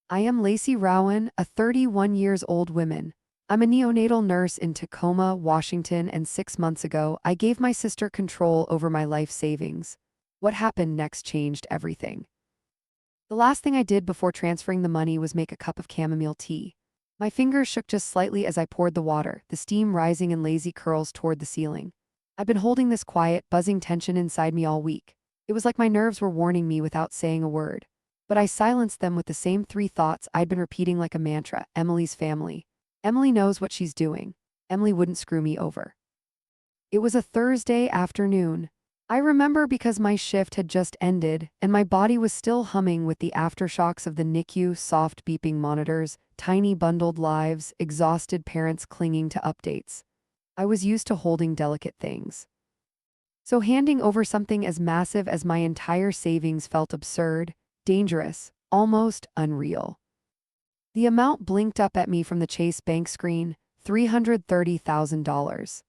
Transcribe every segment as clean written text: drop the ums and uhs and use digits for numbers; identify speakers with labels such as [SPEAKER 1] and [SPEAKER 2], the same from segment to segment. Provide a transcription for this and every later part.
[SPEAKER 1] I am Lacey Rowen, a 31 years old woman. I'm a neonatal nurse in Tacoma, Washington, and 6 months ago, I gave my sister control over my life savings. What happened next changed everything. The last thing I did before transferring the money was make a cup of chamomile tea. My fingers shook just slightly as I poured the water, the steam rising in lazy curls toward the ceiling. I'd been holding this quiet, buzzing tension inside me all week. It was like my nerves were warning me without saying a word. But I silenced them with the same three thoughts I'd been repeating like a mantra: Emily's family. Emily knows what she's doing. Emily wouldn't screw me over. It was a Thursday afternoon. I remember because my shift had just ended, and my body was still humming with the aftershocks of the NICU, soft beeping monitors, tiny bundled lives, exhausted parents clinging to updates. I was used to holding delicate things. So handing over something as massive as my entire savings felt absurd, dangerous, almost unreal. The amount blinked up at me from the Chase Bank screen: $330,000.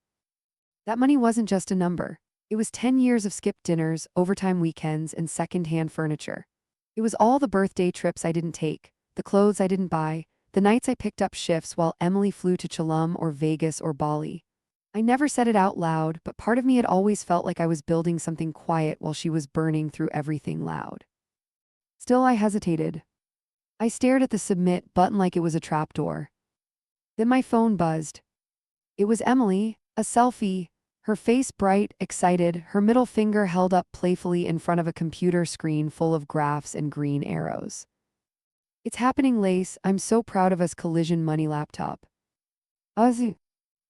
[SPEAKER 1] That money wasn't just a number. It was 10 years of skipped dinners, overtime weekends, and second-hand furniture. It was all the birthday trips I didn't take, the clothes I didn't buy, the nights I picked up shifts while Emily flew to Tulum or Vegas or Bali. I never said it out loud, but part of me had always felt like I was building something quiet while she was burning through everything loud. Still, I hesitated. I stared at the submit button like it was a trapdoor. Then my phone buzzed. It was Emily, a selfie, her face bright, excited, her middle finger held up playfully in front of a computer screen full of graphs and green arrows. "It's happening, Lace. I'm so proud of us." Collision money laptop. Us.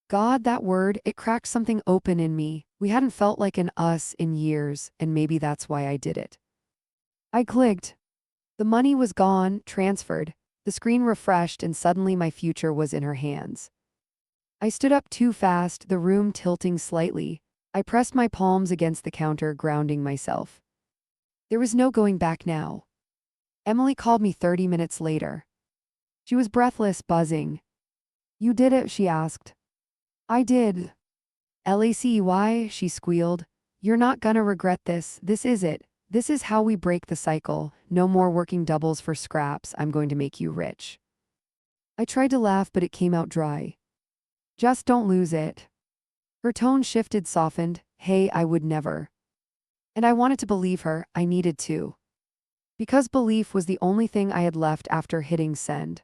[SPEAKER 1] God, that word, it cracked something open in me. We hadn't felt like an us in years, and maybe that's why I did it. I clicked. The money was gone, transferred. The screen refreshed, and suddenly my future was in her hands. I stood up too fast, the room tilting slightly. I pressed my palms against the counter, grounding myself. There was no going back now. Emily called me 30 minutes later. She was breathless, buzzing. "You did it?" she asked. "I did." "Lacey," she squealed. "You're not gonna regret this. This is it. This is how we break the cycle. No more working doubles for scraps. I'm going to make you rich." I tried to laugh, but it came out dry. "Just don't lose it." Her tone shifted, softened. "Hey, I would never." And I wanted to believe her. I needed to. Because belief was the only thing I had left after hitting send.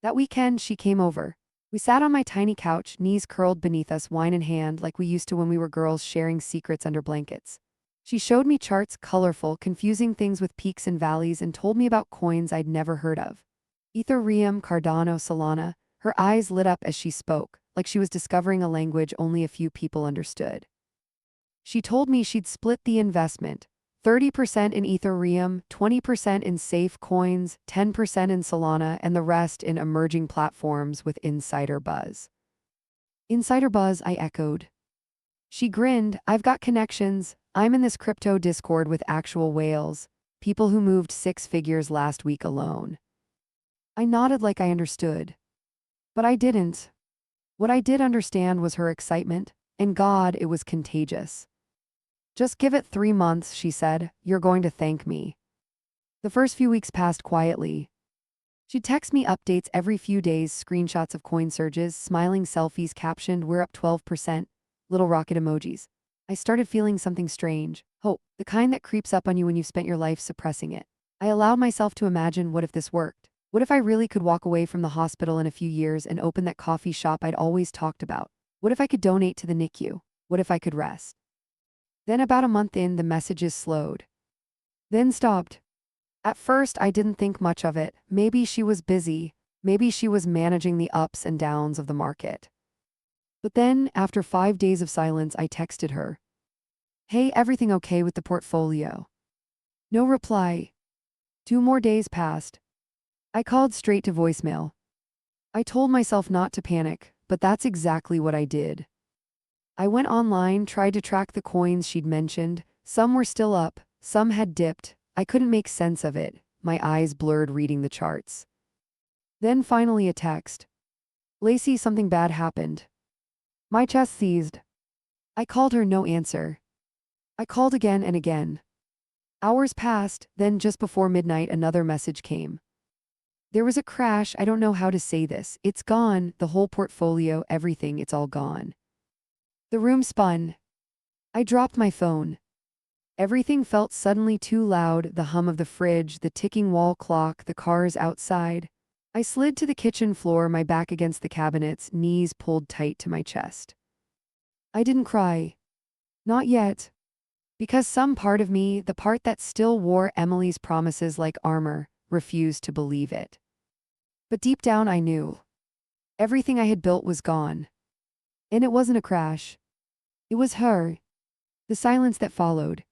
[SPEAKER 1] That weekend, she came over. We sat on my tiny couch, knees curled beneath us, wine in hand, like we used to when we were girls sharing secrets under blankets. She showed me charts, colorful, confusing things with peaks and valleys, and told me about coins I'd never heard of. Ethereum, Cardano, Solana. Her eyes lit up as she spoke, like she was discovering a language only a few people understood. She told me she'd split the investment: 30% in Ethereum, 20% in safe coins, 10% in Solana, and the rest in emerging platforms with insider buzz. Insider buzz, I echoed. She grinned. "I've got connections. I'm in this crypto Discord with actual whales, people who moved 6 figures last week alone." I nodded like I understood. But I didn't. What I did understand was her excitement, and God, it was contagious. "Just give it 3 months," she said. "You're going to thank me." The first few weeks passed quietly. She'd text me updates every few days, screenshots of coin surges, smiling selfies captioned "We're up 12%, little rocket emojis. I started feeling something strange, hope, the kind that creeps up on you when you've spent your life suppressing it. I allowed myself to imagine, what if this worked? What if I really could walk away from the hospital in a few years and open that coffee shop I'd always talked about? What if I could donate to the NICU? What if I could rest? Then about a month in, the messages slowed. Then stopped. At first, I didn't think much of it. Maybe she was busy. Maybe she was managing the ups and downs of the market. But then, after 5 days of silence, I texted her. "Hey, everything okay with the portfolio?" No reply. 2 more days passed. I called straight to voicemail. I told myself not to panic, but that's exactly what I did. I went online, tried to track the coins she'd mentioned. Some were still up, some had dipped. I couldn't make sense of it, my eyes blurred reading the charts. Then finally a text. "Lacey, something bad happened." My chest seized. I called her, no answer. I called again and again. Hours passed, then just before midnight another message came. There was a crash, I don't know how to say this. It's gone, the whole portfolio, everything, it's all gone. The room spun. I dropped my phone. Everything felt suddenly too loud, the hum of the fridge, the ticking wall clock, the cars outside. I slid to the kitchen floor, my back against the cabinets, knees pulled tight to my chest. I didn't cry. Not yet. Because some part of me, the part that still wore Emily's promises like armor, refused to believe it. But deep down I knew. Everything I had built was gone. And it wasn't a crash. It was her. The silence that followed.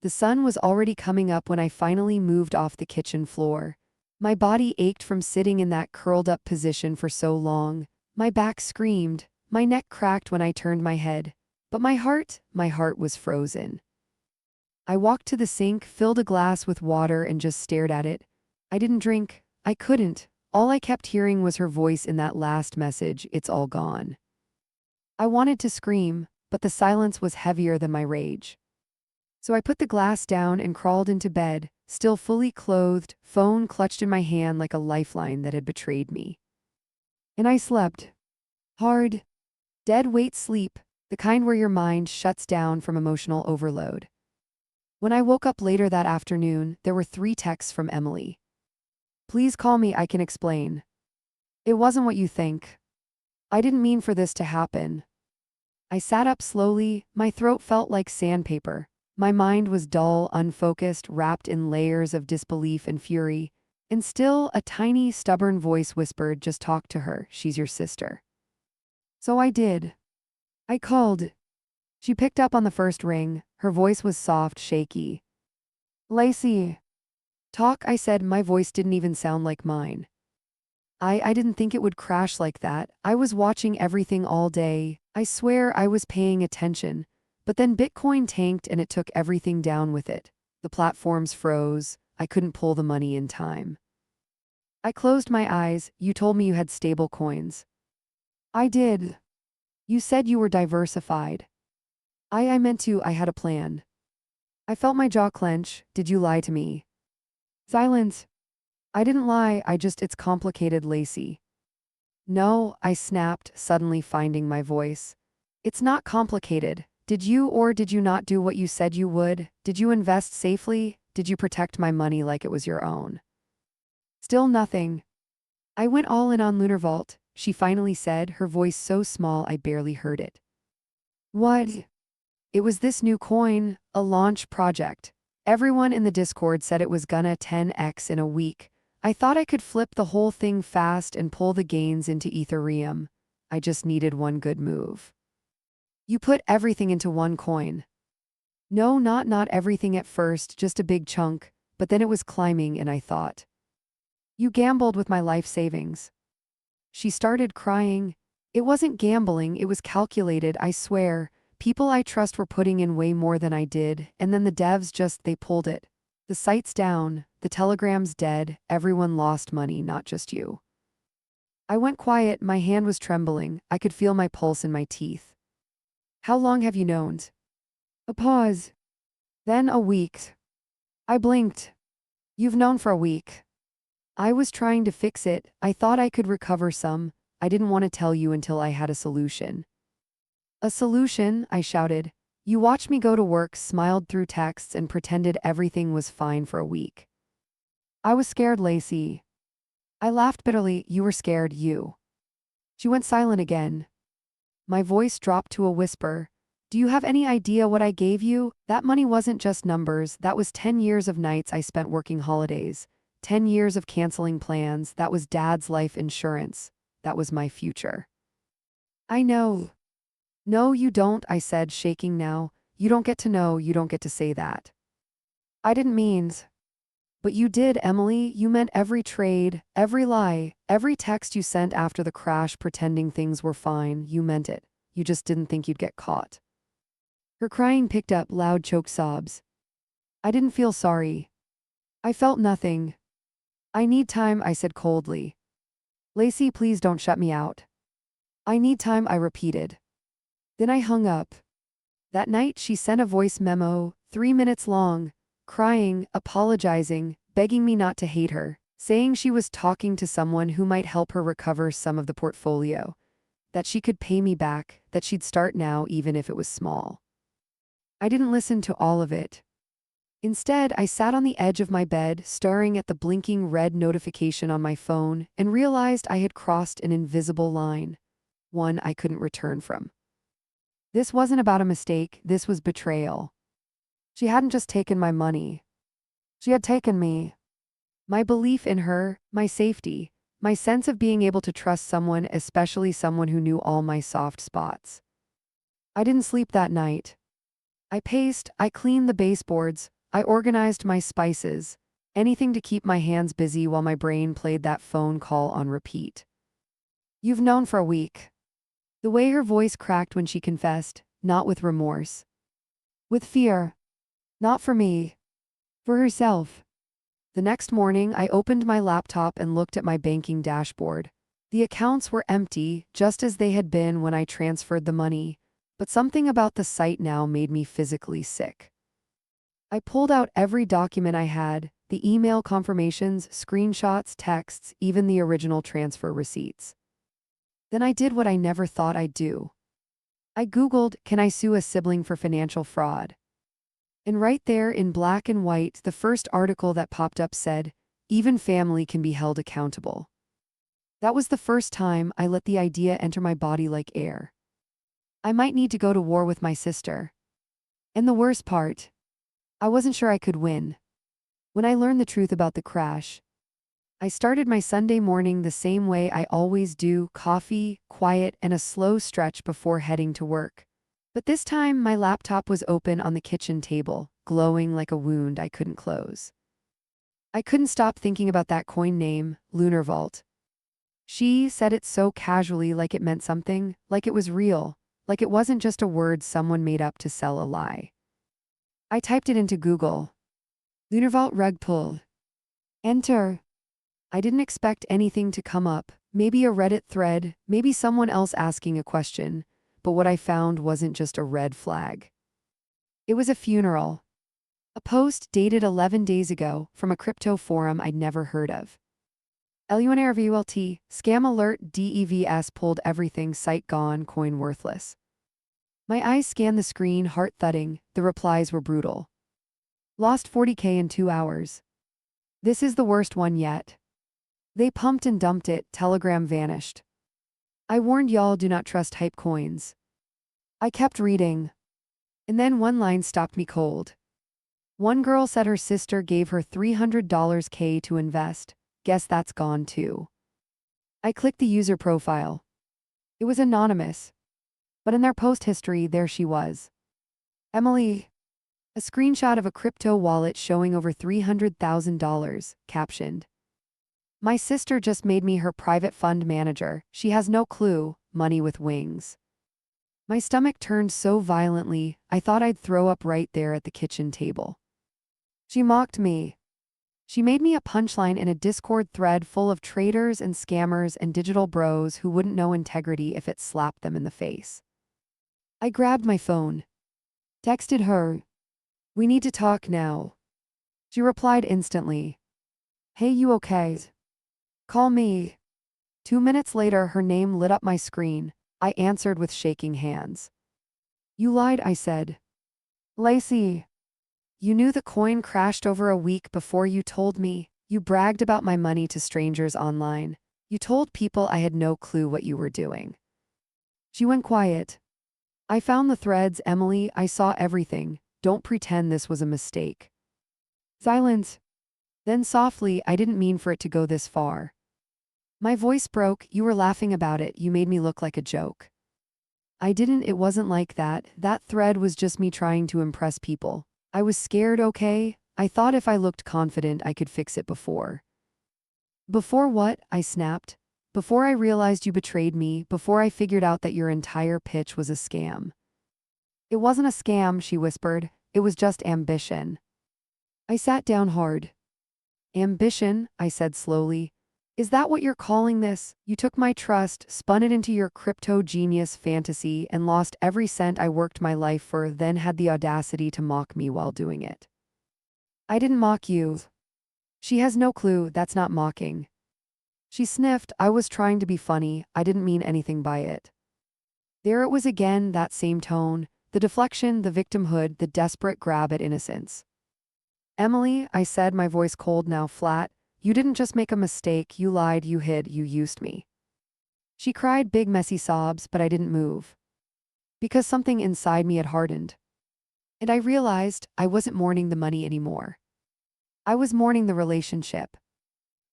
[SPEAKER 1] The sun was already coming up when I finally moved off the kitchen floor. My body ached from sitting in that curled-up position for so long. My back screamed. My neck cracked when I turned my head. But my heart was frozen. I walked to the sink, filled a glass with water, and just stared at it. I didn't drink. I couldn't. All I kept hearing was her voice in that last message, "It's all gone." I wanted to scream, but the silence was heavier than my rage. So I put the glass down and crawled into bed, still fully clothed, phone clutched in my hand like a lifeline that had betrayed me. And I slept. Hard. Dead weight sleep, the kind where your mind shuts down from emotional overload. When I woke up later that afternoon, there were 3 texts from Emily. "Please call me, I can explain. It wasn't what you think. I didn't mean for this to happen." I sat up slowly, my throat felt like sandpaper. My mind was dull, unfocused, wrapped in layers of disbelief and fury. And still, a tiny, stubborn voice whispered, "Just talk to her, she's your sister." So I did. I called. She picked up on the first ring. Her voice was soft, shaky. "Lacey." "Talk," I said. My voice didn't even sound like mine. I didn't think it would crash like that. I was watching everything all day. I swear I was paying attention. But then Bitcoin tanked and it took everything down with it. The platforms froze. I couldn't pull the money in time. I closed my eyes. "You told me you had stable coins." "I did. You said you were diversified." I meant to, I had a plan." I felt my jaw clench. "Did you lie to me?" Silence. "I didn't lie, it's complicated, Lacey." "No," I snapped, suddenly finding my voice. "It's not complicated. Did you or did you not do what you said you would? Did you invest safely? Did you protect my money like it was your own?" Still nothing. "I went all in on Lunar Vault," she finally said, her voice so small I barely heard it. "What?" "It was this new coin, a launch project. Everyone in the Discord said it was gonna 10x in a week. I thought I could flip the whole thing fast and pull the gains into Ethereum. I just needed one good move." "You put everything into one coin?" "No, not everything at first, just a big chunk, but then it was climbing and I thought." "You gambled with my life savings." She started crying. "It wasn't gambling, it was calculated, I swear. People I trust were putting in way more than I did, and then the devs they pulled it. The site's down, the Telegram's dead, everyone lost money, not just you." I went quiet, my hand was trembling, I could feel my pulse in my teeth. "How long have you known?" A pause. Then a week. I blinked. "You've known for a week." I was trying to fix it, I thought I could recover some. I didn't want to tell you until I had a solution. "A solution?" I shouted. "You watched me go to work, smiled through texts, and pretended everything was fine for a week." "I was scared, Lacey." I laughed bitterly. "You were scared, you." She went silent again. My voice dropped to a whisper. "Do you have any idea what I gave you? That money wasn't just numbers, that was 10 years of nights I spent working holidays. 10 years of canceling plans, that was Dad's life insurance. That was my future." "I know." "No, you don't," I said, shaking now. "You don't get to know, you don't get to say that." "I didn't mean." "But you did, Emily. You meant every trade, every lie, every text you sent after the crash pretending things were fine, you meant it. You just didn't think you'd get caught." Her crying picked up, loud choked sobs. I didn't feel sorry. I felt nothing. "I need time," I said coldly. "Lacey, please don't shut me out." "I need time," I repeated. Then I hung up. That night she sent a voice memo, 3 minutes long, crying, apologizing, begging me not to hate her, saying she was talking to someone who might help her recover some of the portfolio, that she could pay me back, that she'd start now even if it was small. I didn't listen to all of it. Instead, I sat on the edge of my bed, staring at the blinking red notification on my phone, and realized I had crossed an invisible line, one I couldn't return from. This wasn't about a mistake, this was betrayal. She hadn't just taken my money. She had taken me. My belief in her, my safety, my sense of being able to trust someone, especially someone who knew all my soft spots. I didn't sleep that night. I paced, I cleaned the baseboards, I organized my spices, anything to keep my hands busy while my brain played that phone call on repeat. You've known for a week. The way her voice cracked when she confessed, not with remorse. With fear. Not for me. For herself. The next morning, I opened my laptop and looked at my banking dashboard. The accounts were empty, just as they had been when I transferred the money, but something about the site now made me physically sick. I pulled out every document I had, the email confirmations, screenshots, texts, even the original transfer receipts. Then I did what I never thought I'd do. I Googled, "Can I sue a sibling for financial fraud?" And right there in black and white, the first article that popped up said, "Even family can be held accountable." That was the first time I let the idea enter my body like air. I might need to go to war with my sister. And the worst part, I wasn't sure I could win. When I learned the truth about the crash, I started my Sunday morning the same way I always do: coffee, quiet, and a slow stretch before heading to work. But this time, my laptop was open on the kitchen table, glowing like a wound I couldn't close. I couldn't stop thinking about that coin name, Lunar Vault. She said it so casually, like it meant something, like it was real, like it wasn't just a word someone made up to sell a lie. I typed it into Google. Lunar Vault rug pull. Enter. I didn't expect anything to come up, maybe a Reddit thread, maybe someone else asking a question, but what I found wasn't just a red flag. It was a funeral. A post dated 11 days ago from a crypto forum I'd never heard of. LUNRVULT, scam alert, DEVS pulled everything, site gone, coin worthless. My eyes scanned the screen, heart thudding, the replies were brutal. Lost 40K in 2 hours. This is the worst one yet. They pumped and dumped it, Telegram vanished. I warned y'all, do not trust hype coins. I kept reading. And then one line stopped me cold. One girl said her sister gave her $300 K to invest. Guess that's gone too. I clicked the user profile. It was anonymous. But in their post history, there she was. Emily. A screenshot of a crypto wallet showing over $300,000, captioned. My sister just made me her private fund manager. She has no clue, money with wings. My stomach turned so violently, I thought I'd throw up right there at the kitchen table. She mocked me. She made me a punchline in a Discord thread full of traders and scammers and digital bros who wouldn't know integrity if it slapped them in the face. I grabbed my phone. Texted her. We need to talk now. She replied instantly. Hey, you okay? Call me. 2 minutes later, her name lit up my screen. I answered with shaking hands. You lied, I said. Lacey. You knew the coin crashed over a week before you told me. You bragged about my money to strangers online. You told people I had no clue what you were doing. She went quiet. I found the threads, Emily. I saw everything. Don't pretend this was a mistake. Silence. Then softly, I didn't mean for it to go this far. My voice broke. You were laughing about it. You made me look like a joke. I didn't. It wasn't like that. That thread was just me trying to impress people. I was scared, okay? I thought if I looked confident I could fix it before. Before what? I snapped. Before I realized you betrayed me, before I figured out that your entire pitch was a scam. It wasn't a scam, she whispered. It was just ambition. I sat down hard. Ambition, I said slowly. Is that what you're calling this? You took my trust, spun it into your crypto genius fantasy, and lost every cent I worked my life for, then had the audacity to mock me while doing it. I didn't mock you. She has no clue, that's not mocking. She sniffed, I was trying to be funny, I didn't mean anything by it. There it was again, that same tone, the deflection, the victimhood, the desperate grab at innocence. Emily, I said, my voice cold now flat, you didn't just make a mistake, you lied, you hid, you used me. She cried big messy sobs, but I didn't move. Because something inside me had hardened. And I realized I wasn't mourning the money anymore. I was mourning the relationship.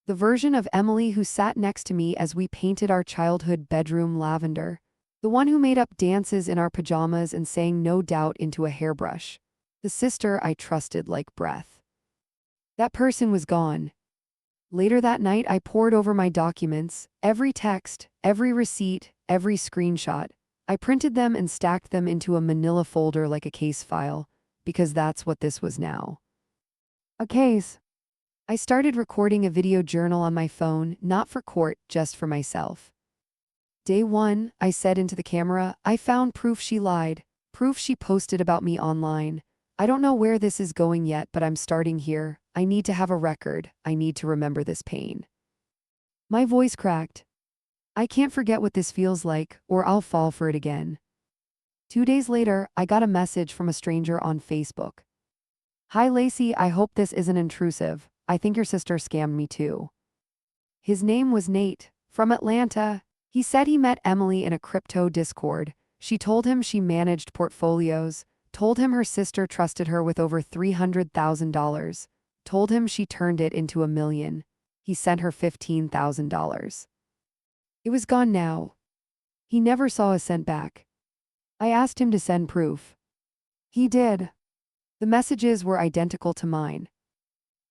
[SPEAKER 1] The version of Emily who sat next to me as we painted our childhood bedroom lavender. The one who made up dances in our pajamas and sang no doubt into a hairbrush. The sister I trusted like breath. That person was gone. Later that night I pored over my documents, every text, every receipt, every screenshot. I printed them and stacked them into a manila folder like a case file, because that's what this was now. A case. I started recording a video journal on my phone, not for court, just for myself. Day 1, I said into the camera, I found proof she lied, proof she posted about me online. I don't know where this is going yet, but I'm starting here. I need to have a record. I need to remember this pain. My voice cracked. I can't forget what this feels like, or I'll fall for it again. 2 days later, I got a message from a stranger on Facebook. Hi Lacey, I hope this isn't intrusive. I think your sister scammed me too. His name was Nate, from Atlanta. He said he met Emily in a crypto Discord. She told him she managed portfolios, told him her sister trusted her with over $300,000, told him she turned it into $1 million. He sent her $15,000. It was gone now. He never saw a cent back. I asked him to send proof. He did. The messages were identical to mine.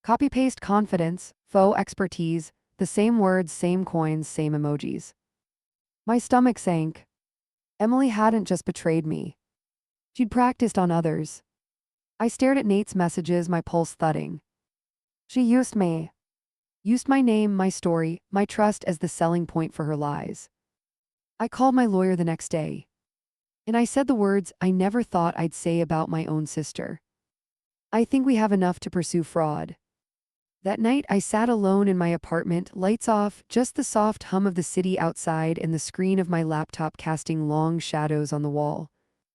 [SPEAKER 1] Copy-paste confidence, faux expertise, the same words, same coins, same emojis. My stomach sank. Emily hadn't just betrayed me. She'd practiced on others. I stared at Nate's messages, my pulse thudding. She used me. Used my name, my story, my trust as the selling point for her lies. I called my lawyer the next day. And I said the words I never thought I'd say about my own sister. I think we have enough to pursue fraud. That night I sat alone in my apartment, lights off, just the soft hum of the city outside and the screen of my laptop casting long shadows on the wall.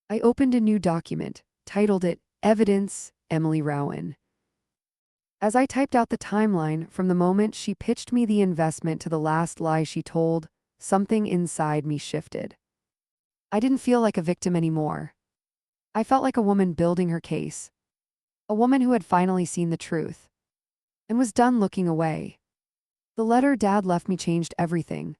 [SPEAKER 1] I opened a new document, titled it, Evidence, Emily Rowen. As I typed out the timeline, from the moment she pitched me the investment to the last lie she told, something inside me shifted. I didn't feel like a victim anymore. I felt like a woman building her case. A woman who had finally seen the truth. And was done looking away. The letter Dad left me changed everything.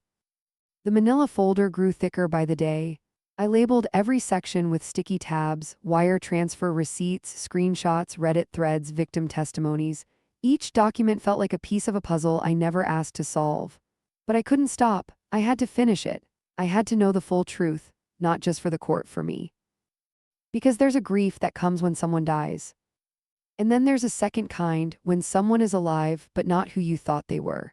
[SPEAKER 1] The manila folder grew thicker by the day. I labeled every section with sticky tabs, wire transfer receipts, screenshots, Reddit threads, victim testimonies. Each document felt like a piece of a puzzle I never asked to solve. But I couldn't stop. I had to finish it. I had to know the full truth, not just for the court, for me. Because there's a grief that comes when someone dies. And then there's a second kind, when someone is alive but not who you thought they were.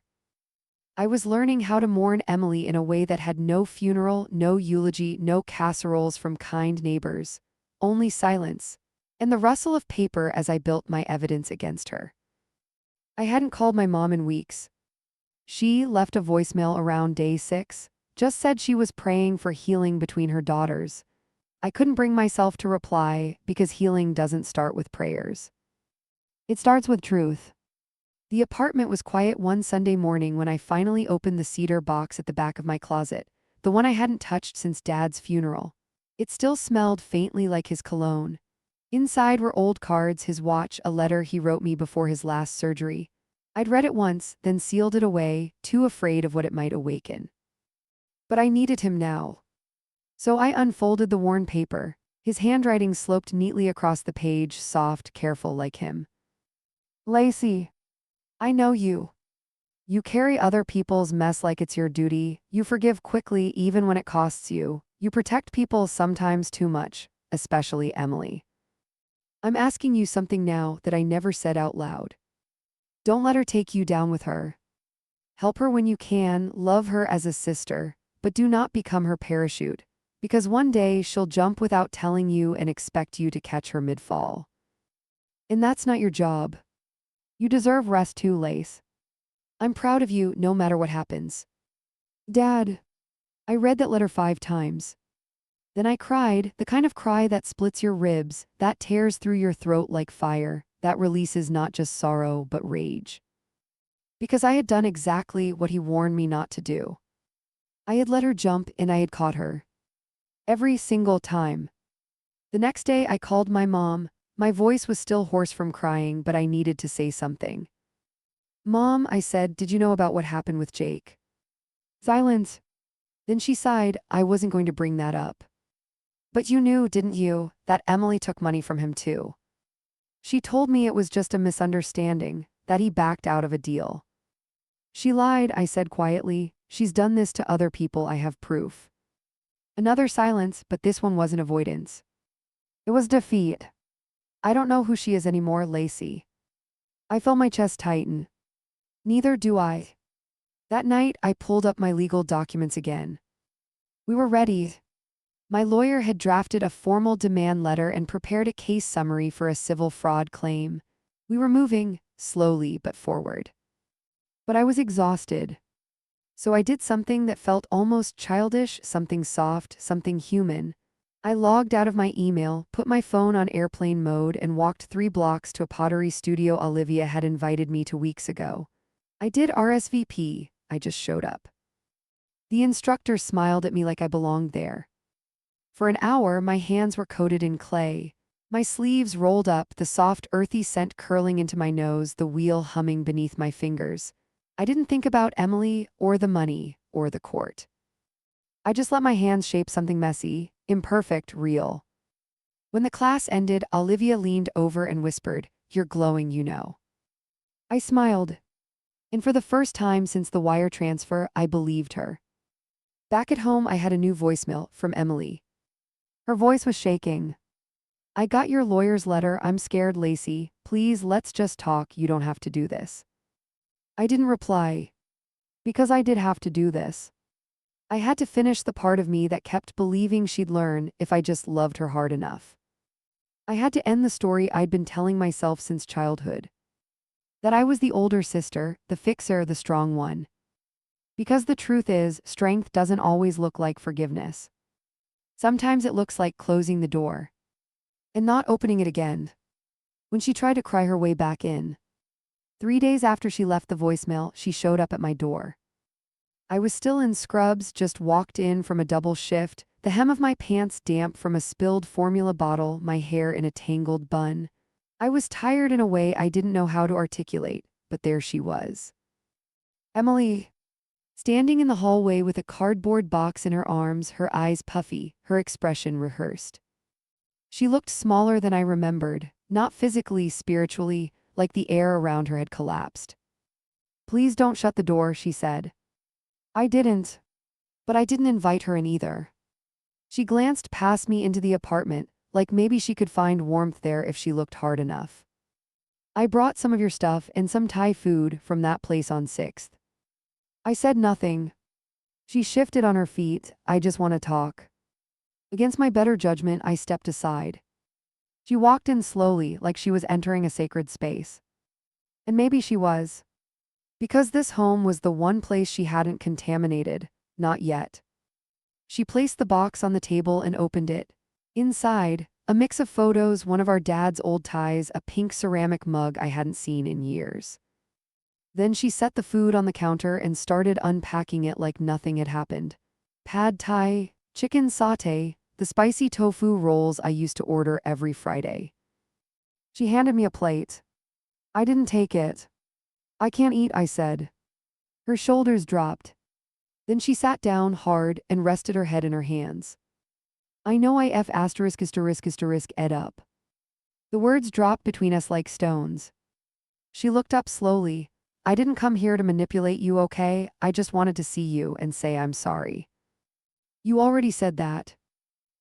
[SPEAKER 1] I was learning how to mourn Emily in a way that had no funeral, no eulogy, no casseroles from kind neighbors, only silence, and the rustle of paper as I built my evidence against her. I hadn't called my mom in weeks. She left a voicemail around day 6, just said she was praying for healing between her daughters. I couldn't bring myself to reply because healing doesn't start with prayers. It starts with truth. The apartment was quiet one Sunday morning when I finally opened the cedar box at the back of my closet, the one I hadn't touched since Dad's funeral. It still smelled faintly like his cologne. Inside were old cards, his watch, a letter he wrote me before his last surgery. I'd read it once, then sealed it away, too afraid of what it might awaken. But I needed him now. So I unfolded the worn paper. His handwriting sloped neatly across the page, soft, careful like him. Lacey, I know you. You carry other people's mess like it's your duty. You forgive quickly even when it costs you. You protect people sometimes too much, especially Emily. I'm asking you something now that I never said out loud. Don't let her take you down with her. Help her when you can, love her as a sister, but do not become her parachute, because one day she'll jump without telling you and expect you to catch her mid-fall. And that's not your job. You deserve rest too, Lace. I'm proud of you no matter what happens. Dad. I read that letter 5 times. Then I cried, the kind of cry that splits your ribs, that tears through your throat like fire, that releases not just sorrow but rage. Because I had done exactly what he warned me not to do. I had let her jump and I had caught her. Every single time. The next day I called my mom. My voice was still hoarse from crying, but I needed to say something. Mom, I said, did you know about what happened with Jake? Silence. Then she sighed, I wasn't going to bring that up. But you knew, didn't you, that Emily took money from him too? She told me it was just a misunderstanding, that he backed out of a deal. She lied, I said quietly. She's done this to other people, I have proof. Another silence, but this one wasn't avoidance. It was defeat. I don't know who she is anymore, Lacey. I felt my chest tighten. Neither do I. That night, I pulled up my legal documents again. We were ready. My lawyer had drafted a formal demand letter and prepared a case summary for a civil fraud claim. We were moving, slowly but forward. But I was exhausted. So I did something that felt almost childish, something soft, something human. I logged out of my email, put my phone on airplane mode, and walked 3 blocks to a pottery studio Olivia had invited me to weeks ago. I did RSVP, I just showed up. The instructor smiled at me like I belonged there. For an hour, my hands were coated in clay. My sleeves rolled up, the soft, earthy scent curling into my nose, the wheel humming beneath my fingers. I didn't think about Emily, or the money, or the court. I just let my hands shape something messy, imperfect, real. When the class ended, Olivia leaned over and whispered, "You're glowing, you know." I smiled. And for the first time since the wire transfer, I believed her. Back at home, I had a new voicemail from Emily. Her voice was shaking. I got your lawyer's letter. I'm scared, Lacey. Please, let's just talk. You don't have to do this. I didn't reply. Because I did have to do this. I had to finish the part of me that kept believing she'd learn if I just loved her hard enough. I had to end the story I'd been telling myself since childhood. That I was the older sister, the fixer, the strong one. Because the truth is, strength doesn't always look like forgiveness. Sometimes it looks like closing the door. And not opening it again. When she tried to cry her way back in. 3 days after she left the voicemail, she showed up at my door. I was still in scrubs, just walked in from a double shift, the hem of my pants damp from a spilled formula bottle, my hair in a tangled bun. I was tired in a way I didn't know how to articulate, but there she was. Emily. Standing in the hallway with a cardboard box in her arms, her eyes puffy, her expression rehearsed. She looked smaller than I remembered, not physically, spiritually, like the air around her had collapsed. Please don't shut the door, she said. I didn't. But I didn't invite her in either. She glanced past me into the apartment, like maybe she could find warmth there if she looked hard enough. I brought some of your stuff and some Thai food from that place on 6th. I said nothing. She shifted on her feet. I just want to talk. Against my better judgment, I stepped aside. She walked in slowly, like she was entering a sacred space. And maybe she was. Because this home was the one place she hadn't contaminated, not yet. She placed the box on the table and opened it. Inside, a mix of photos, one of our dad's old ties, a pink ceramic mug I hadn't seen in years. Then she set the food on the counter and started unpacking it like nothing had happened. Pad Thai, chicken sauté, the spicy tofu rolls I used to order every Friday. She handed me a plate. I didn't take it. I can't eat, I said. Her shoulders dropped. Then she sat down hard and rested her head in her hands. I know I f **** ed up. The words dropped between us like stones. She looked up slowly. I didn't come here to manipulate you, okay? I just wanted to see you and say I'm sorry. You already said that.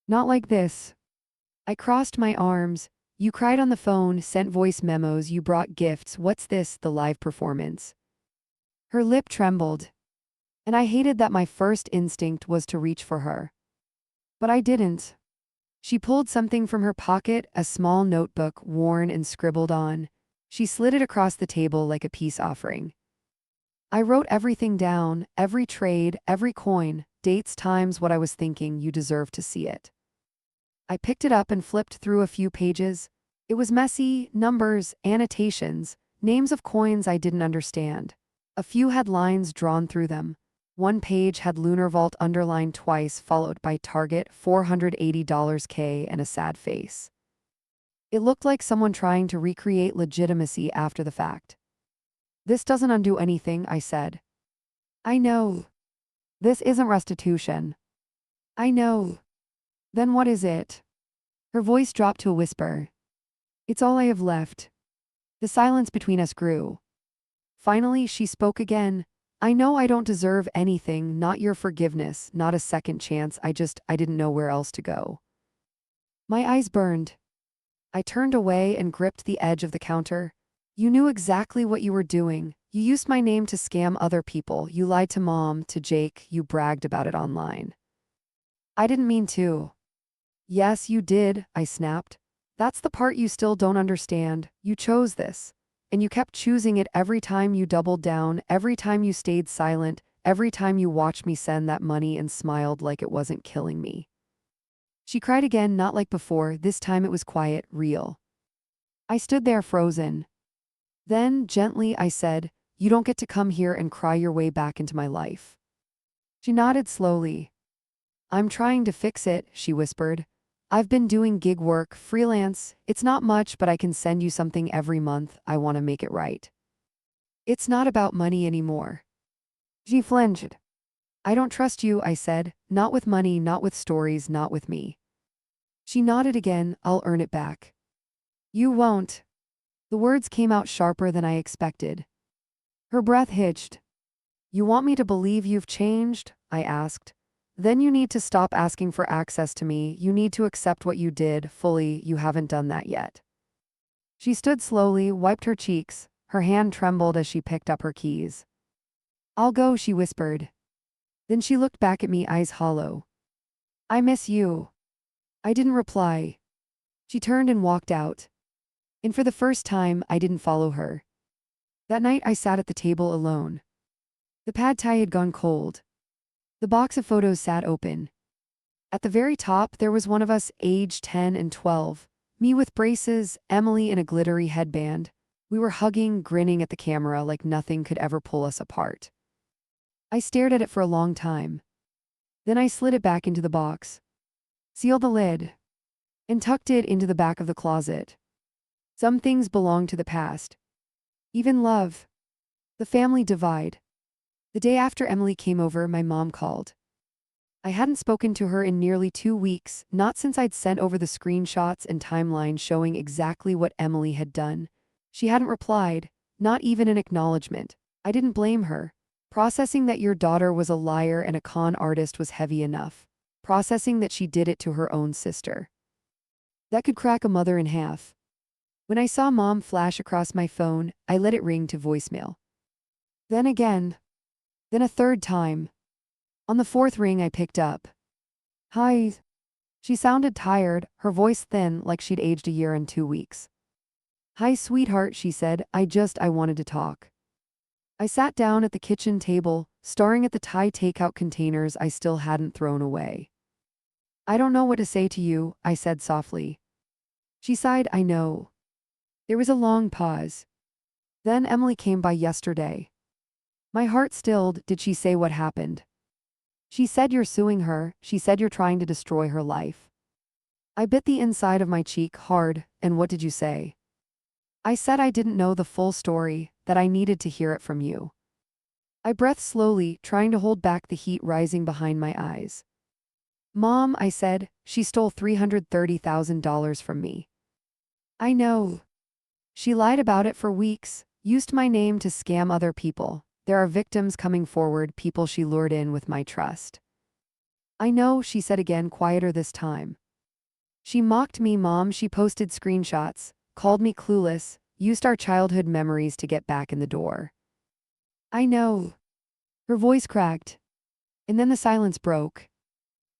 [SPEAKER 1] Not like this. I crossed my arms. You cried on the phone, sent voice memos, you brought gifts. What's this, the live performance? Her lip trembled. And I hated that my first instinct was to reach for her. But I didn't. She pulled something from her pocket, a small notebook, worn and scribbled on. She slid it across the table like a peace offering. I wrote everything down, every trade, every coin, dates, times, what I was thinking. You deserve to see it. I picked it up and flipped through a few pages. It was messy, numbers, annotations, names of coins I didn't understand. A few had lines drawn through them. One page had Lunar Vault underlined twice, followed by Target $480 K and a sad face. It looked like someone trying to recreate legitimacy after the fact. This doesn't undo anything, I said. I know. This isn't restitution. I know. Then what is it? Her voice dropped to a whisper. It's all I have left. The silence between us grew. Finally, she spoke again. I know I don't deserve anything, not your forgiveness, not a second chance. I didn't know where else to go. My eyes burned. I turned away and gripped the edge of the counter. You knew exactly what you were doing. You used my name to scam other people. You lied to Mom, to Jake. You bragged about it online. I didn't mean to. Yes, you did, I snapped. That's the part you still don't understand. You chose this. And you kept choosing it every time you doubled down, every time you stayed silent, every time you watched me send that money and smiled like it wasn't killing me. She cried again, not like before. This time it was quiet, real. I stood there frozen. Then, gently, I said, you don't get to come here and cry your way back into my life. She nodded slowly. I'm trying to fix it, she whispered. I've been doing gig work, freelance. It's not much, but I can send you something every month. I want to make it right. It's not about money anymore. She flinched. I don't trust you, I said. Not with money, not with stories, not with me. She nodded again. I'll earn it back. You won't. The words came out sharper than I expected. Her breath hitched. You want me to believe you've changed? I asked. Then you need to stop asking for access to me. You need to accept what you did fully. You haven't done that yet. She stood slowly, wiped her cheeks. Her hand trembled as she picked up her keys. I'll go, she whispered. Then she looked back at me, eyes hollow. I miss you. I didn't reply. She turned and walked out. And for the first time, I didn't follow her. That night I sat at the table alone. The pad thai had gone cold. The box of photos sat open. At the very top, there was one of us, aged 10 and 12. Me with braces, Emily in a glittery headband. We were hugging, grinning at the camera like nothing could ever pull us apart. I stared at it for a long time. Then I slid it back into the box, sealed the lid, and tucked it into the back of the closet. Some things belong to the past. Even love. The family divide. The day after Emily came over, my mom called. I hadn't spoken to her in nearly 2 weeks, not since I'd sent over the screenshots and timeline showing exactly what Emily had done. She hadn't replied, not even an acknowledgement. I didn't blame her. Processing that your daughter was a liar and a con artist was heavy enough. Processing that she did it to her own sister. That could crack a mother in half. When I saw Mom flash across my phone, I let it ring to voicemail. Then again. Then a third time. On the fourth ring, I picked up. Hi. She sounded tired, her voice thin, like she'd aged a year and 2 weeks. Hi, sweetheart, she said. I wanted to talk. I sat down at the kitchen table, staring at the Thai takeout containers I still hadn't thrown away. I don't know what to say to you, I said softly. She sighed, I know. There was a long pause. Then Emily came by yesterday. My heart stilled. Did she say what happened? She said you're suing her. She said you're trying to destroy her life. I bit the inside of my cheek hard. And what did you say? I said I didn't know the full story, that I needed to hear it from you. I breathed slowly, trying to hold back the heat rising behind my eyes. Mom, I said, she stole $330,000 from me. I know. She lied about it for weeks, used my name to scam other people. There are victims coming forward, people she lured in with my trust. I know, she said again, quieter this time. She mocked me, Mom. She posted screenshots, called me clueless, used our childhood memories to get back in the door. I know. Her voice cracked. And then the silence broke.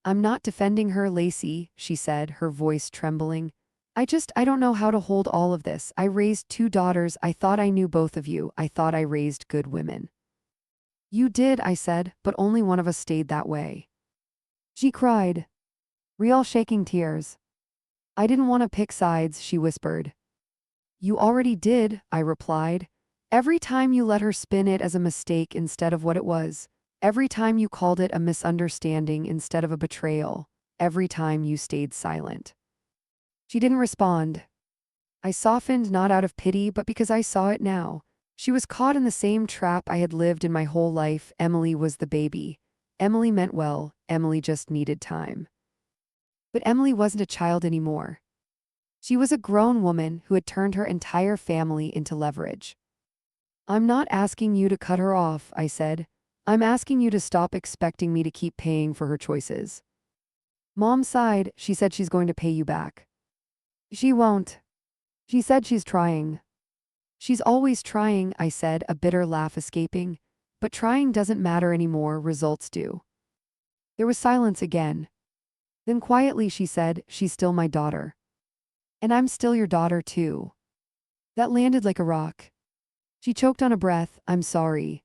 [SPEAKER 1] I'm not defending her, Lacey, she said, her voice trembling. I don't know how to hold all of this. I raised two daughters. I thought I knew both of you. I thought I raised good women. You did, I said, but only one of us stayed that way. She cried. Real shaking tears. I didn't want to pick sides, she whispered. You already did, I replied. Every time you let her spin it as a mistake instead of what it was. Every time you called it a misunderstanding instead of a betrayal. Every time you stayed silent. She didn't respond. I softened not out of pity but because I saw it now. She was caught in the same trap I had lived in my whole life. Emily was the baby. Emily meant well. Emily just needed time. But Emily wasn't a child anymore. She was a grown woman who had turned her entire family into leverage. I'm not asking you to cut her off, I said. I'm asking you to stop expecting me to keep paying for her choices. Mom sighed. She said she's going to pay you back. She won't. She said she's trying. She's always trying, I said, a bitter laugh escaping. But trying doesn't matter anymore, results do. There was silence again. Then quietly she said, she's still my daughter. And I'm still your daughter too. That landed like a rock. She choked on a breath. I'm sorry.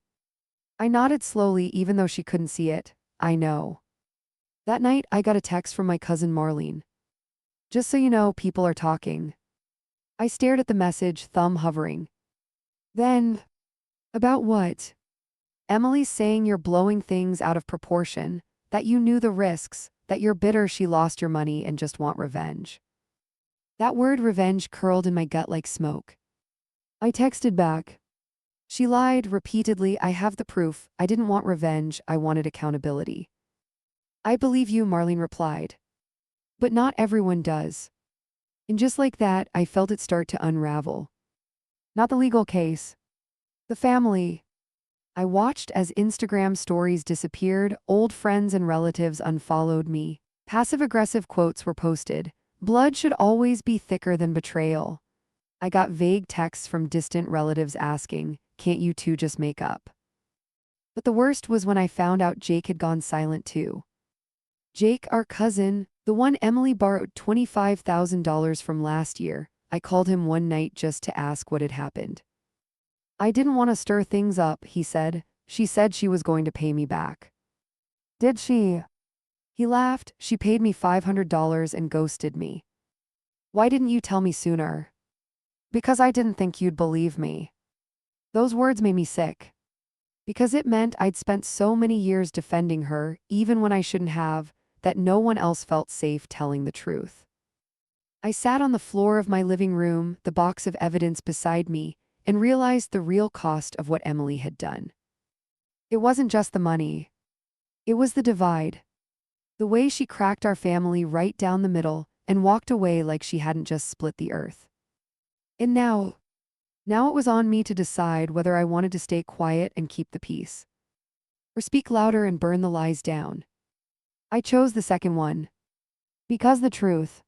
[SPEAKER 1] I nodded slowly even though she couldn't see it. I know. That night I got a text from my cousin Marlene. Just so you know, people are talking. I stared at the message, thumb hovering. Then, about what? Emily's saying you're blowing things out of proportion, that you knew the risks, that you're bitter she lost your money and just want revenge. That word revenge curled in my gut like smoke. I texted back. She lied repeatedly. I have the proof. I didn't want revenge. I wanted accountability. I believe you, Marlene replied. But not everyone does. And just like that, I felt it start to unravel. Not the legal case. The family. I watched as Instagram stories disappeared, old friends and relatives unfollowed me. Passive-aggressive quotes were posted. Blood should always be thicker than betrayal. I got vague texts from distant relatives asking, can't you two just make up? But the worst was when I found out Jake had gone silent too. Jake, our cousin, the one Emily borrowed $25,000 from last year, I called him one night just to ask what had happened. I didn't want to stir things up, he said. She said she was going to pay me back. Did she? He laughed. She paid me $500 and ghosted me. Why didn't you tell me sooner? Because I didn't think you'd believe me. Those words made me sick. Because it meant I'd spent so many years defending her, even when I shouldn't have, that no one else felt safe telling the truth. I sat on the floor of my living room, the box of evidence beside me, and realized the real cost of what Emily had done. It wasn't just the money. It was the divide. The way she cracked our family right down the middle and walked away like she hadn't just split the earth. And now it was on me to decide whether I wanted to stay quiet and keep the peace, or speak louder and burn the lies down. I chose the second one. Because the truth,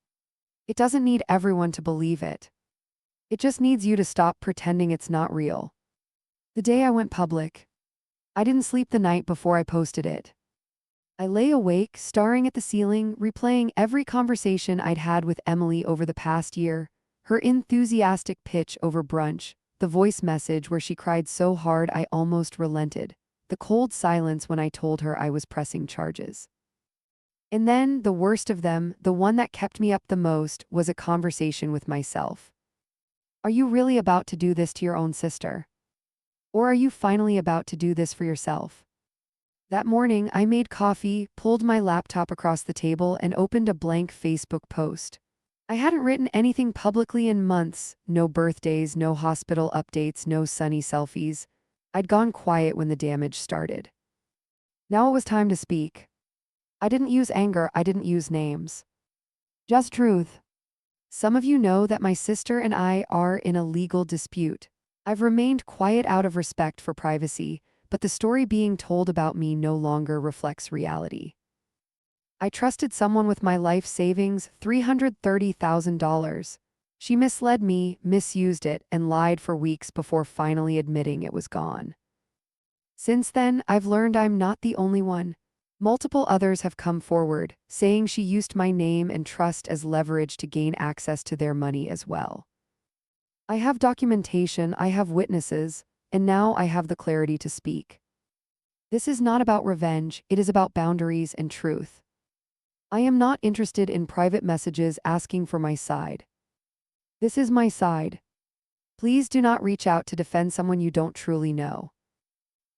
[SPEAKER 1] it doesn't need everyone to believe it. It just needs you to stop pretending it's not real. The day I went public, I didn't sleep the night before I posted it. I lay awake, staring at the ceiling, replaying every conversation I'd had with Emily over the past year, her enthusiastic pitch over brunch, the voice message where she cried so hard I almost relented, the cold silence when I told her I was pressing charges. And then, the worst of them, the one that kept me up the most, was a conversation with myself. Are you really about to do this to your own sister? Or are you finally about to do this for yourself? That morning, I made coffee, pulled my laptop across the table, and opened a blank Facebook post. I hadn't written anything publicly in months, no birthdays, no hospital updates, no sunny selfies. I'd gone quiet when the damage started. Now it was time to speak. I didn't use anger, I didn't use names. Just truth. Some of you know that my sister and I are in a legal dispute. I've remained quiet out of respect for privacy, but the story being told about me no longer reflects reality. I trusted someone with my life savings, $330,000. She misled me, misused it, and lied for weeks before finally admitting it was gone. Since then, I've learned I'm not the only one. Multiple others have come forward, saying she used my name and trust as leverage to gain access to their money as well. I have documentation, I have witnesses, and now I have the clarity to speak. This is not about revenge, it is about boundaries and truth. I am not interested in private messages asking for my side. This is my side. Please do not reach out to defend someone you don't truly know.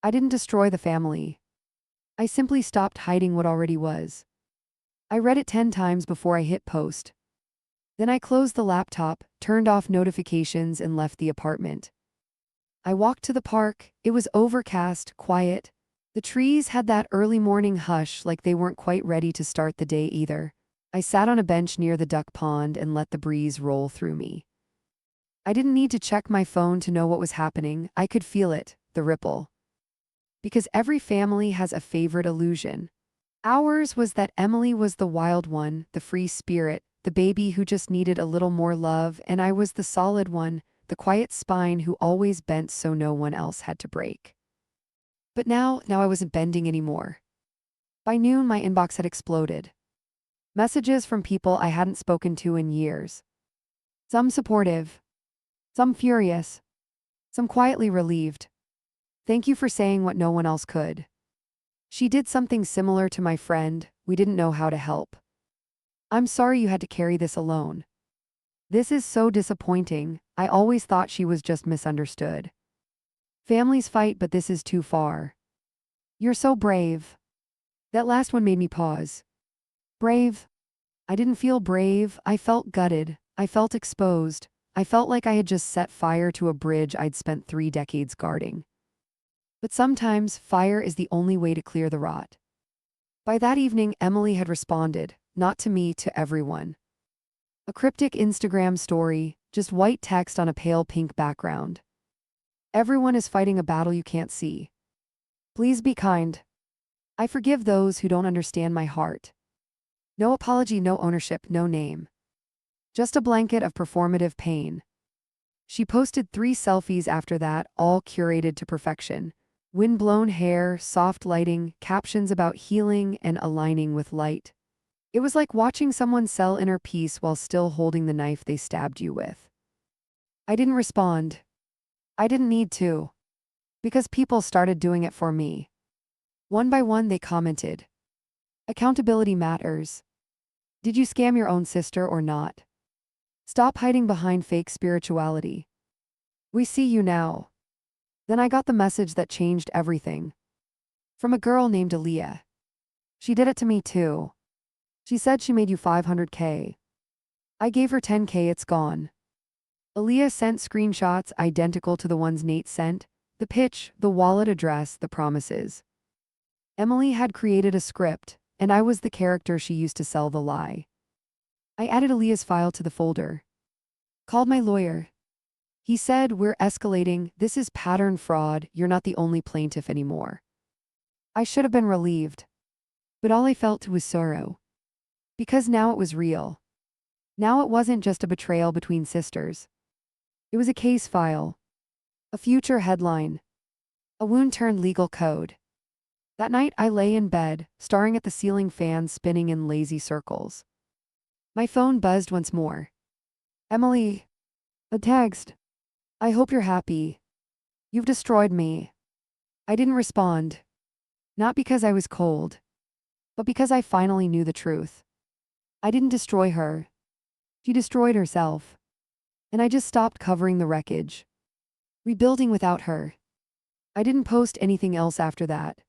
[SPEAKER 1] I didn't destroy the family. I simply stopped hiding what already was. I read it 10 times before I hit post. Then I closed the laptop, turned off notifications, and left the apartment. I walked to the park. It was overcast, quiet. The trees had that early morning hush, like they weren't quite ready to start the day either. I sat on a bench near the duck pond and let the breeze roll through me. I didn't need to check my phone to know what was happening. I could feel it, the ripple. Because every family has a favorite illusion. Ours was that Emily was the wild one, the free spirit, the baby who just needed a little more love, and I was the solid one, the quiet spine who always bent so no one else had to break. But now I wasn't bending anymore. By noon, my inbox had exploded. Messages from people I hadn't spoken to in years. Some supportive, some furious, some quietly relieved. Thank you for saying what no one else could. She did something similar to my friend. We didn't know how to help. I'm sorry you had to carry this alone. This is so disappointing. I always thought she was just misunderstood. Families fight, but this is too far. You're so brave. That last one made me pause. Brave? I didn't feel brave. I felt gutted. I felt exposed. I felt like I had just set fire to a bridge I'd spent 3 decades guarding. But sometimes, fire is the only way to clear the rot. By that evening, Emily had responded, not to me, to everyone. A cryptic Instagram story, just white text on a pale pink background. Everyone is fighting a battle you can't see. Please be kind. I forgive those who don't understand my heart. No apology, no ownership, no name. Just a blanket of performative pain. She posted 3 selfies after that, all curated to perfection. Wind-blown hair, soft lighting, captions about healing and aligning with light. It was like watching someone sell inner peace while still holding the knife they stabbed you with. I didn't respond. I didn't need to. Because people started doing it for me. One by one they commented. Accountability matters. Did you scam your own sister or not? Stop hiding behind fake spirituality. We see you now. Then I got the message that changed everything. From a girl named Aaliyah. She did it to me too. She said she made you $500K. I gave her $10K, it's gone. Aaliyah sent screenshots identical to the ones Nate sent, the pitch, the wallet address, the promises. Emily had created a script, and I was the character she used to sell the lie. I added Aaliyah's file to the folder. Called my lawyer. He said, we're escalating, this is pattern fraud, you're not the only plaintiff anymore. I should have been relieved. But all I felt was sorrow. Because now it was real. Now it wasn't just a betrayal between sisters. It was a case file. A future headline. A wound turned legal code. That night I lay in bed, staring at the ceiling fan spinning in lazy circles. My phone buzzed once more. Emily. A text. I hope you're happy. You've destroyed me. I didn't respond. Not because I was cold, but because I finally knew the truth. I didn't destroy her. She destroyed herself. And I just stopped covering the wreckage. Rebuilding without her. I didn't post anything else after that.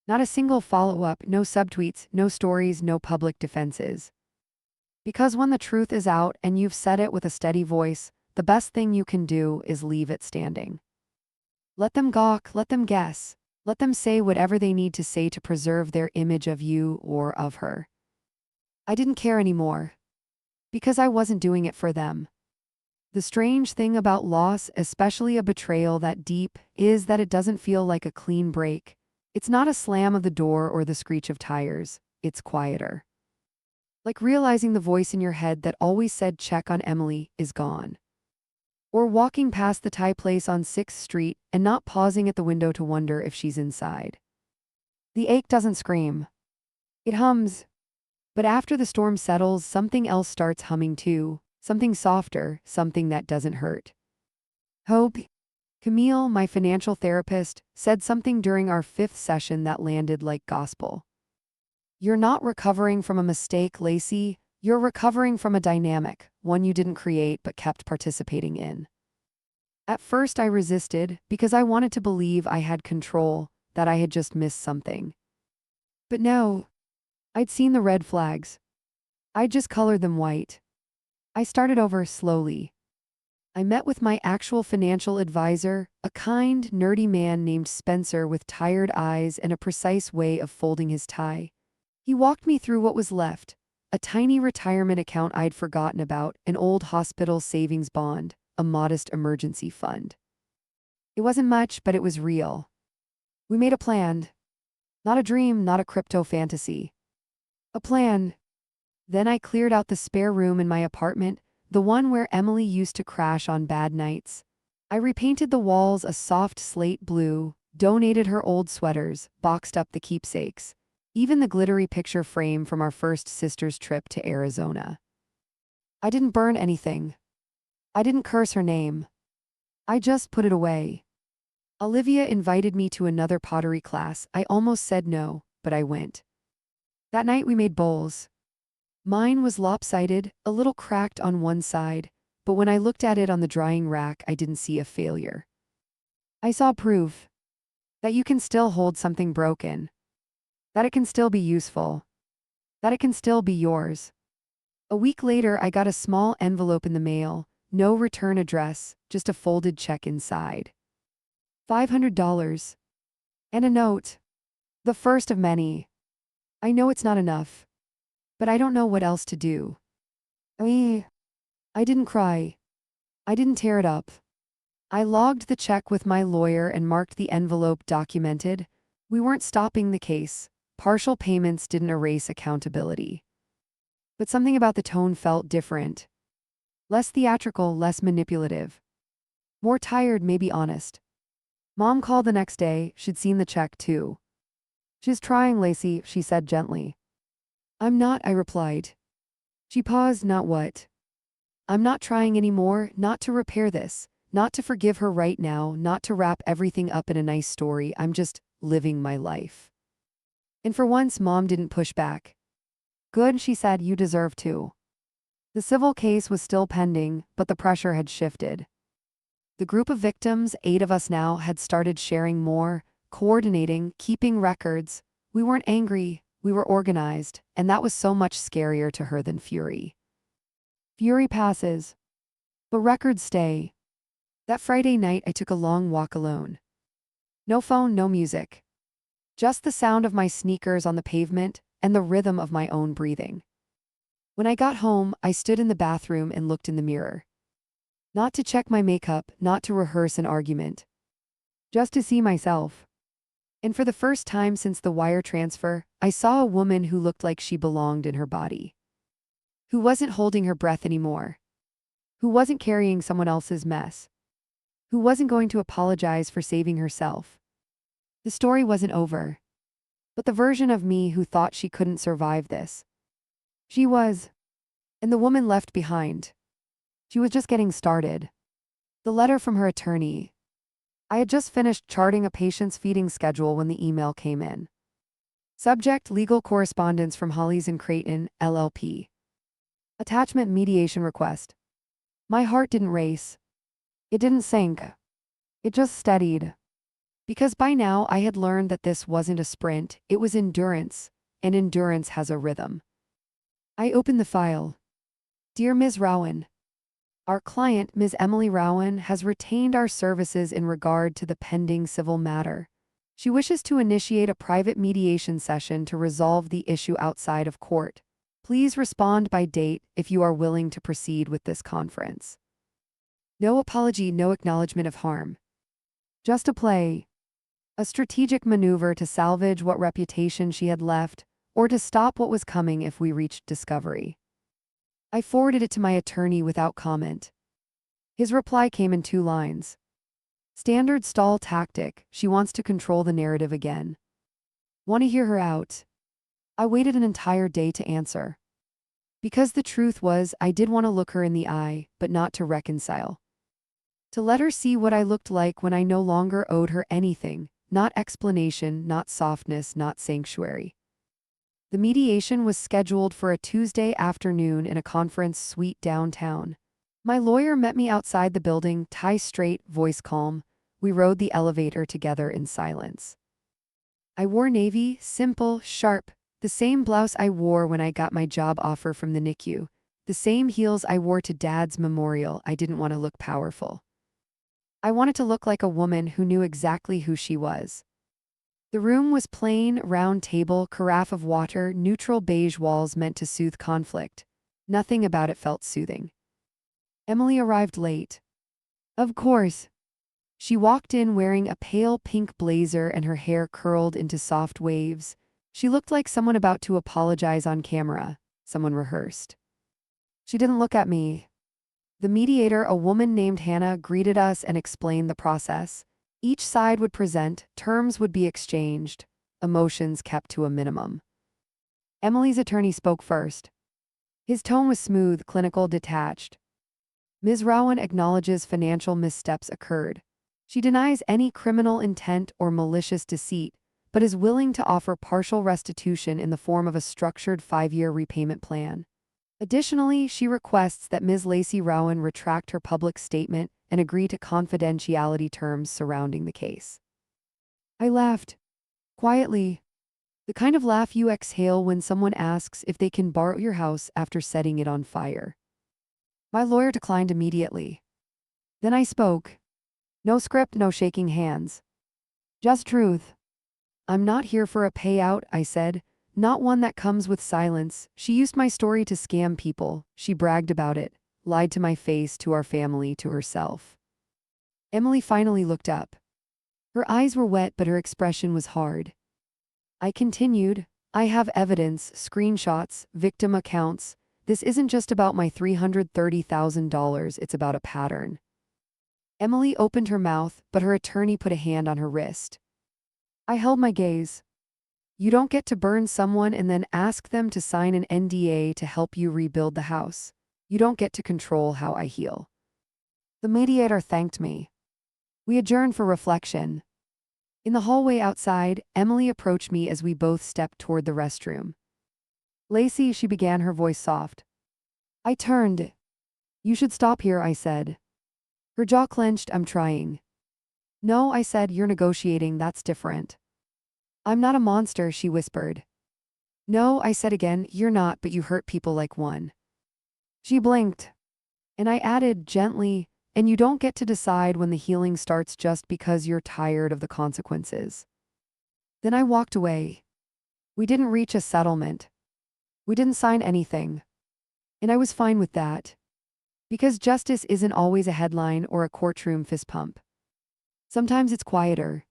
[SPEAKER 1] Not a single follow-up, no subtweets, no stories, no public defenses. Because when the truth is out and you've said it with a steady voice, the best thing you can do is leave it standing. Let them gawk, let them guess, let them say whatever they need to say to preserve their image of you or of her. I didn't care anymore. Because I wasn't doing it for them. The strange thing about loss, especially a betrayal that deep, is that it doesn't feel like a clean break. It's not a slam of the door or the screech of tires. It's quieter. Like realizing the voice in your head that always said check on Emily is gone. Or walking past the Thai place on 6th Street and not pausing at the window to wonder if she's inside. The ache doesn't scream. It hums. But after the storm settles, something else starts humming too. Something softer, something that doesn't hurt. Hope. Camille, my financial therapist, said something during our 5th session that landed like gospel. You're not recovering from a mistake, Lacey. You're recovering from a dynamic, one you didn't create but kept participating in. At first I resisted because I wanted to believe I had control, that I had just missed something. But no, I'd seen the red flags. I'd just colored them white. I started over slowly. I met with my actual financial advisor, a kind, nerdy man named Spencer with tired eyes and a precise way of folding his tie. He walked me through what was left: a tiny retirement account I'd forgotten about, an old hospital savings bond, a modest emergency fund. It wasn't much, but it was real. We made a plan. Not a dream, not a crypto fantasy. A plan. Then I cleared out the spare room in my apartment, the one where Emily used to crash on bad nights. I repainted the walls a soft slate blue, donated her old sweaters, boxed up the keepsakes, even the glittery picture frame from our first sister's trip to Arizona. I didn't burn anything. I didn't curse her name. I just put it away. Olivia invited me to another pottery class. I almost said no, but I went. That night we made bowls. Mine was lopsided, a little cracked on one side, but when I looked at it on the drying rack, I didn't see a failure. I saw proof that you can still hold something broken, that it can still be useful, that it can still be yours. A week later, I got a small envelope in the mail, no return address, just a folded check inside. $500. And a note. The first of many. I know it's not enough, but I don't know what else to do. I didn't cry. I didn't tear it up. I logged the check with my lawyer and marked the envelope documented. We weren't stopping the case. Partial payments didn't erase accountability. But something about the tone felt different. Less theatrical, less manipulative. More tired, maybe honest. Mom called the next day. She'd seen the check too. She's trying, Lacey, she said gently. I'm not, I replied. She paused. Not what? I'm not trying anymore, not to repair this, not to forgive her right now, not to wrap everything up in a nice story. I'm just living my life. And for once, Mom didn't push back. Good, she said, you deserve to. The civil case was still pending, but the pressure had shifted. The group of victims, 8 of us now, had started sharing more, coordinating, keeping records. We weren't angry, we were organized, and that was so much scarier to her than fury. Fury passes, but records stay. That Friday night, I took a long walk alone. No phone, no music. Just the sound of my sneakers on the pavement and the rhythm of my own breathing. When I got home, I stood in the bathroom and looked in the mirror. Not to check my makeup, not to rehearse an argument. Just to see myself. And for the first time since the wire transfer, I saw a woman who looked like she belonged in her body. Who wasn't holding her breath anymore. Who wasn't carrying someone else's mess. Who wasn't going to apologize for saving herself. The story wasn't over. But the version of me who thought she couldn't survive this. She was. And the woman left behind. She was just getting started. The letter from her attorney. I had just finished charting a patient's feeding schedule when the email came in. Subject: legal correspondence from Hollies and Creighton, LLP. Attachment: mediation request. My heart didn't race. It didn't sink. It just steadied. Because by now I had learned that this wasn't a sprint, it was endurance, and endurance has a rhythm. I opened the file. Dear Ms. Rowen, our client, Ms. Emily Rowen, has retained our services in regard to the pending civil matter. She wishes to initiate a private mediation session to resolve the issue outside of court. Please respond by date if you are willing to proceed with this conference. No apology, no acknowledgement of harm. Just a play. A strategic maneuver to salvage what reputation she had left, or to stop what was coming if we reached discovery. I forwarded it to my attorney without comment. His reply came in 2 lines. Standard stall tactic, she wants to control the narrative again. Want to hear her out? I waited an entire day to answer. Because the truth was, I did want to look her in the eye, but not to reconcile. To let her see what I looked like when I no longer owed her anything, not explanation, not softness, not sanctuary. The mediation was scheduled for a Tuesday afternoon in a conference suite downtown. My lawyer met me outside the building, tie straight, voice calm. We rode the elevator together in silence. I wore navy, simple, sharp, the same blouse I wore when I got my job offer from the NICU, the same heels I wore to Dad's memorial. I didn't want to look powerful. I wanted to look like a woman who knew exactly who she was. The room was plain, round table, carafe of water, neutral beige walls meant to soothe conflict. Nothing about it felt soothing. Emily arrived late. Of course. She walked in wearing a pale pink blazer and her hair curled into soft waves. She looked like someone about to apologize on camera, someone rehearsed. She didn't look at me. The mediator, a woman named Hannah, greeted us and explained the process. Each side would present, terms would be exchanged, emotions kept to a minimum. Emily's attorney spoke first. His tone was smooth, clinical, detached. Ms. Rowen acknowledges financial missteps occurred. She denies any criminal intent or malicious deceit, but is willing to offer partial restitution in the form of a structured 5-year repayment plan. Additionally, she requests that Ms. Lacey Rowen retract her public statement and agree to confidentiality terms surrounding the case. I laughed. Quietly. The kind of laugh you exhale when someone asks if they can borrow your house after setting it on fire. My lawyer declined immediately. Then I spoke. No script, no shaking hands. Just truth. I'm not here for a payout, I said. Not one that comes with silence. She used my story to scam people. She bragged about it, lied to my face, to our family, to herself. Emily finally looked up. Her eyes were wet, but her expression was hard. I continued, I have evidence, screenshots, victim accounts. This isn't just about my $330,000, it's about a pattern. Emily opened her mouth, but her attorney put a hand on her wrist. I held my gaze. You don't get to burn someone and then ask them to sign an NDA to help you rebuild the house. You don't get to control how I heal. The mediator thanked me. We adjourned for reflection. In the hallway outside, Emily approached me as we both stepped toward the restroom. Lacey, she began, her voice soft. I turned. You should stop here, I said. Her jaw clenched. I'm trying. No, I said, you're negotiating, that's different. I'm not a monster, she whispered. No, I said again, you're not, but you hurt people like one. She blinked. And I added gently, and you don't get to decide when the healing starts just because you're tired of the consequences. Then I walked away. We didn't reach a settlement. We didn't sign anything. And I was fine with that. Because justice isn't always a headline or a courtroom fist pump. Sometimes it's quieter.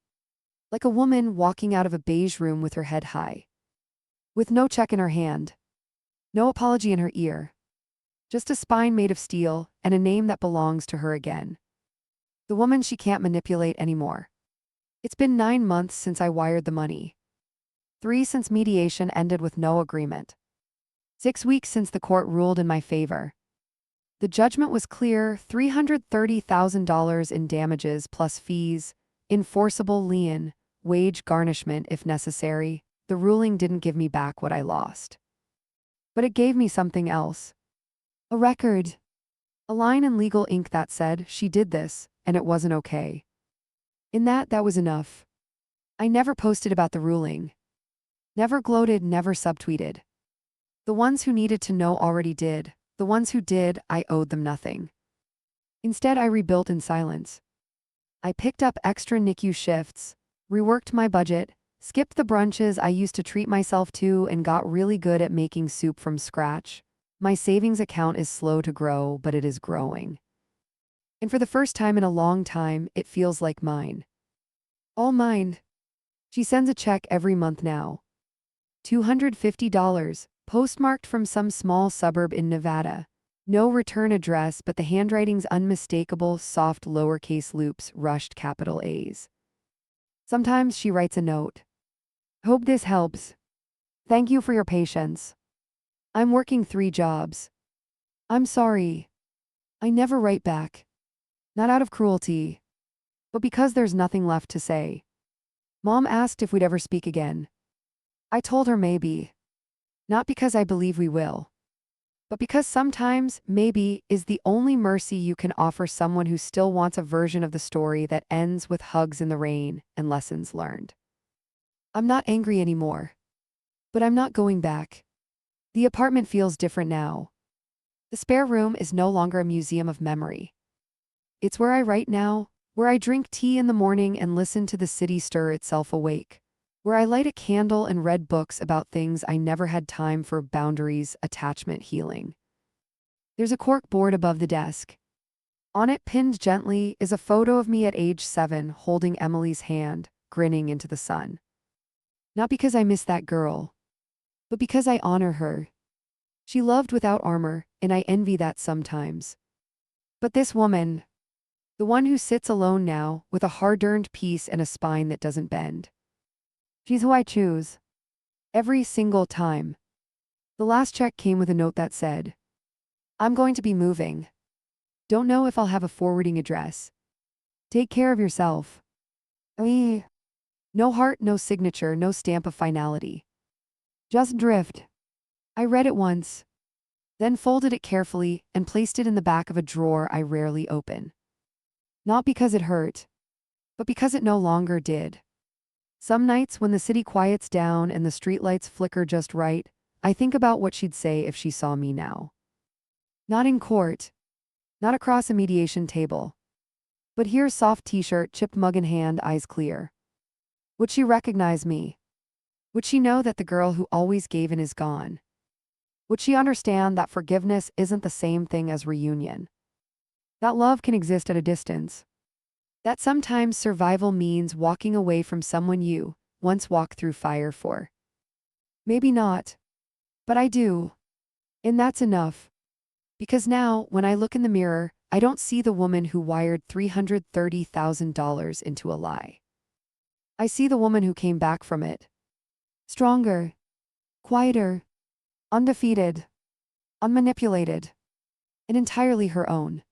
[SPEAKER 1] Like a woman walking out of a beige room with her head high. With no check in her hand. No apology in her ear. Just a spine made of steel and a name that belongs to her again. The woman she can't manipulate anymore. It's been 9 months since I wired the money. 3 since mediation ended with no agreement. 6 weeks since the court ruled in my favor. The judgment was clear, $330,000 in damages plus fees, enforceable lien, wage garnishment if necessary. The ruling didn't give me back what I lost. But it gave me something else. A record. A line in legal ink that said, she did this, and it wasn't okay. In that was enough. I never posted about the ruling. Never gloated, never subtweeted. The ones who needed to know already did. The ones who did, I owed them nothing. Instead, I rebuilt in silence. I picked up extra NICU shifts, reworked my budget, skipped the brunches I used to treat myself to, and got really good at making soup from scratch. My savings account is slow to grow, but it is growing. And for the first time in a long time, it feels like mine. All mine. She sends a check every month now. $250, postmarked from some small suburb in Nevada. No return address, but the handwriting's unmistakable, soft lowercase loops, rushed capital A's. Sometimes she writes a note. Hope this helps. Thank you for your patience. I'm working 3 jobs. I'm sorry. I never write back. Not out of cruelty, but because there's nothing left to say. Mom asked if we'd ever speak again. I told her maybe. Not because I believe we will, but because sometimes maybe is the only mercy you can offer someone who still wants a version of the story that ends with hugs in the rain and lessons learned. I'm not angry anymore, but I'm not going back. The apartment feels different now. The spare room is no longer a museum of memory. It's where I write now, where I drink tea in the morning and listen to the city stir itself awake, where I light a candle and read books about things I never had time for: boundaries, attachment, healing. There's a cork board above the desk. On it, pinned gently, is a photo of me at age 7 holding Emily's hand, grinning into the sun. Not because I miss that girl, but because I honor her. She loved without armor, and I envy that sometimes. But this woman, the one who sits alone now, with a hard-earned peace and a spine that doesn't bend. She's who I choose. Every single time. The last check came with a note that said, "I'm going to be moving. Don't know if I'll have a forwarding address. Take care of yourself." No heart, no signature, no stamp of finality. Just drift. I read it once, then folded it carefully and placed it in the back of a drawer I rarely open. Not because it hurt, but because it no longer did. Some nights when the city quiets down and the streetlights flicker just right, I think about what she'd say if she saw me now. Not in court, not across a mediation table, but here, soft t-shirt, chipped mug in hand, eyes clear. Would she recognize me? Would she know that the girl who always gave in is gone? Would she understand that forgiveness isn't the same thing as reunion? That love can exist at a distance. That sometimes survival means walking away from someone you once walked through fire for. Maybe not, but I do. And that's enough. Because now, when I look in the mirror, I don't see the woman who wired $330,000 into a lie. I see the woman who came back from it. Stronger, quieter, undefeated, unmanipulated, and entirely her own.